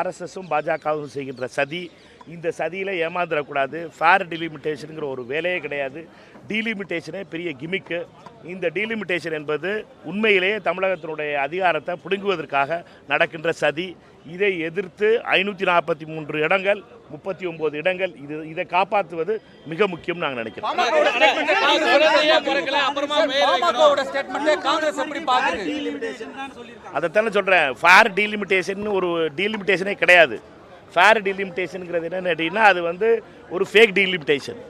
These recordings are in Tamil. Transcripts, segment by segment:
ஆர்எஸ்எஸும் பாஜகவும் செய்கின்ற சதி, இந்த சதியில் ஏமாந்துடக்கூடாது. ஃபேர் டீலிமிட்டேஷனுங்கிற ஒரு வேலையே கிடையாது. டீலிமிட்டேஷனே பெரிய கிமிக்கு. இந்த டீலிமிட்டேஷன் என்பது உண்மையிலேயே தமிழகத்தினுடைய அதிகாரத்தை பிடுங்குவதற்காக நடக்கின்ற சதி. இதை எதிர்த்து 543 இடங்கள் 39 இடங்கள் இதை காப்பாற்றுவது மிக முக்கியம் நாங்கள் நினைக்கிறோம். அதைத்தானே சொல்கிறேன். ஃபேர் டீலிமிட்டேஷன் ஒரு டீலிமிட்டேஷனே கிடையாது. ஃபேர் டீலிமிட்டேஷனுங்கிறது என்னென்னு கேட்டிங்கன்னா அது ஒரு ஃபேக் டீலிமிட்டேஷன்.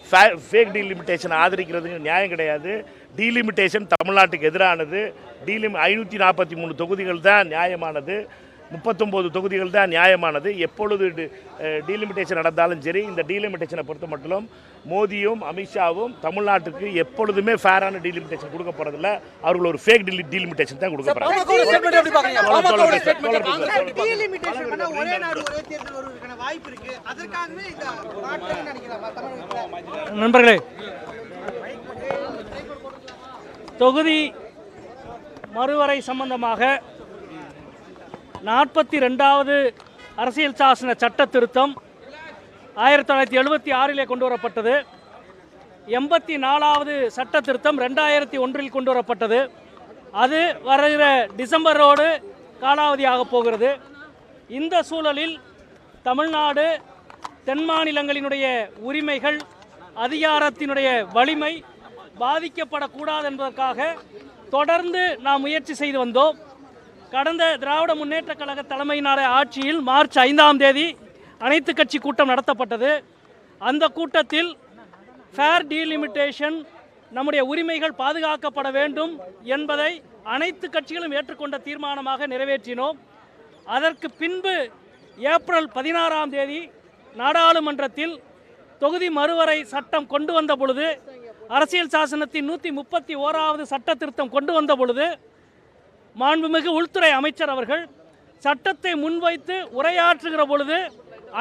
ஃபேக் டீலிமிட்டேஷன் ஆதரிக்கிறது நியாயம் கிடையாது. டீலிமிட்டேஷன் தமிழ்நாட்டுக்கு எதிரானது. 543 தொகுதிகள் தான் நியாயமானது, 39 தொகுதிகள் தான் நியாயமானது. எப்பொழுது டீலிமிட்டேஷன் நடந்தாலும் சரி, இந்த டீலிமிட்டேஷனை பொறுத்த மட்டும் மோடியும் அமித்ஷாவும் தமிழ்நாட்டுக்கு எப்பொழுதுமே ஃபேரான டீலிமிட்டேஷன் கொடுக்க போறதில்ல. அவர்கள் ஒரு ஃபேக் டீலிமிட்டேஷன் தான் கொடுக்க போறாங்க. நண்பர்களே, தொகுதி மறுவரை சம்பந்தமாக 42வது அரசியல் சாசன சட்ட திருத்தம் 1976 கொண்டு வரப்பட்டது. 84வது சட்ட திருத்தம் 2001 கொண்டு வரப்பட்டது. அது வருகிற டிசம்பரோடு காலாவதியாக போகிறது. இந்த சூழலில் தமிழ்நாடு, தென் மாநிலங்களினுடைய உரிமைகள், அதிகாரத்தினுடைய வலிமை பாதிக்கப்படக்கூடாது என்பதற்காக தொடர்ந்து நாம் முயற்சி செய்து வந்தோம். கடந்த திராவிட முன்னேற்ற கழக தலைமையினால ஆட்சியில் மார்ச் 5ஆம் தேதி அனைத்து கட்சி கூட்டம் நடத்தப்பட்டது. அந்த கூட்டத்தில் ஃபேர் டீலிமிட்டேஷன், நம்முடைய உரிமைகள் பாதுகாக்கப்பட வேண்டும் என்பதை அனைத்து கட்சிகளும் ஏற்றுக்கொண்ட தீர்மானமாக நிறைவேற்றினோம். அதற்கு பின்பு ஏப்ரல் 16ஆம் தேதி நாடாளுமன்றத்தில் தொகுதி மறுவரை சட்டம் கொண்டு வந்த பொழுது, அரசியல் சாசனத்தின் 131வது சட்ட திருத்தம் கொண்டு வந்த பொழுது, மாண்புமிகு உள்துறை அமைச்சர் அவர்கள் சட்டத்தை முன்வைத்து உரையாற்றுகிற பொழுது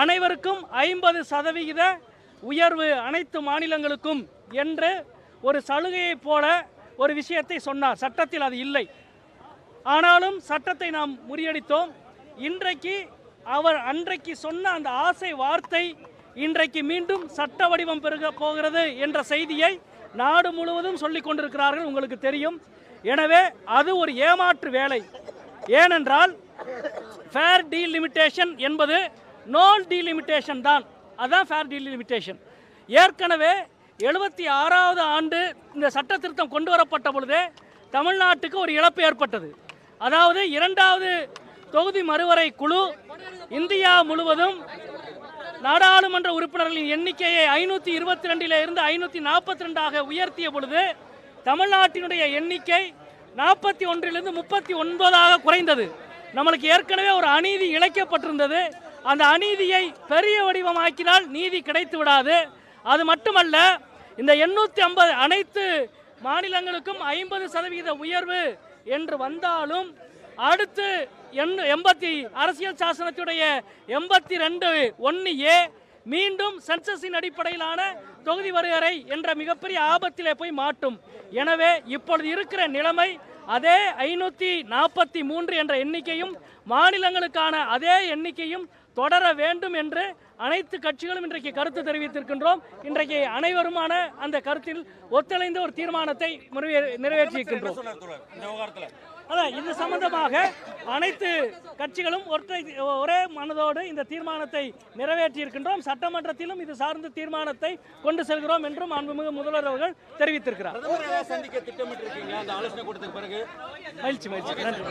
அனைவருக்கும் 50% உயர்வு அனைத்து மாநிலங்களுக்கும் என்று ஒரு சலுகையை போல ஒரு விஷயத்தை சொன்னார். சட்டத்தில் அது இல்லை. ஆனாலும் சட்டத்தை நாம் முறியடித்தோம். இன்றைக்கு அவர் அன்றைக்கு சொன்ன அந்த ஆசை வார்த்தை இன்றைக்கு மீண்டும் சட்ட வடிவம் பெருக போகிறது என்ற செய்தியை நாடு முழுவதும் சொல்லிக் கொண்டிருக்கிறார்கள், உங்களுக்கு தெரியும். எனவே அது ஒரு ஏமாற்று வேலை. ஏனென்றால் ஃபேர் டீலிமிட்டேஷன் என்பது நோ டீலிமிட்டேஷன் தான். அதுதான் ஃபேர் டீலிமிட்டேஷன். ஏற்கனவே 76வது ஆண்டு இந்த சட்ட திருத்தம் கொண்டு வரப்பட்ட பொழுதே தமிழ்நாட்டுக்கு ஒரு இழப்பு ஏற்பட்டது. அதாவது 2வது தொகுதி மறுவரை குழு இந்தியா முழுவதும் நாடாளுமன்ற உறுப்பினர்களின் எண்ணிக்கையை 522 இருந்து 542 உயர்த்திய பொழுது தமிழ்நாட்டினுடைய எண்ணிக்கை 41 39 குறைந்தது. நம்மளுக்கு ஏற்கனவே ஒரு அநீதி இழைக்கப்பட்டிருந்தது. அந்த அநீதியை பெரிய வடிவமாக்கினால் நீதி கிடைத்து விடாது. அது மட்டுமல்ல, இந்த 850 அனைத்து மாநிலங்களுக்கும் 50% உயர்வு என்று வந்தாலும் அடுத்து 80 அரசியல் சாசனத்துடைய 82(1)A மீண்டும் சென்சஸின் அடிப்படையிலான தொகுதி வரையறை என்ற மிகப்பெரிய ஆபத்திலே போய் மாட்டும். எனவே இப்பொழுது இருக்கிற நிலைமை அதே 543 என்ற எண்ணிக்கையும் மாநிலங்களுக்கான அதே எண்ணிக்கையும் தொடர வேண்டும் என்று அனைத்து கட்சிகளும் இன்றைக்கு கருத்து தெரிவித்திருக்கின்றோம். இன்றைக்கு அனைவருமான அந்த கருத்தில் ஒத்துழைந்த ஒரு தீர்மானத்தை நிறைவேற்றியிருக்கின்றோம். அதான் இது சம்பந்தமாக அனைத்து கட்சிகளும் ஒரே மனதோடு இந்த தீர்மானத்தை நிறைவேற்றியிருக்கின்றோம். சட்டமன்றத்திலும் இது சார்ந்த தீர்மானத்தை கொண்டு செல்கிறோம் என்றும் மாண்புமிகு முதல்வர் அவர்கள் தெரிவித்திருக்கிறார். மகிழ்ச்சி. நன்றி.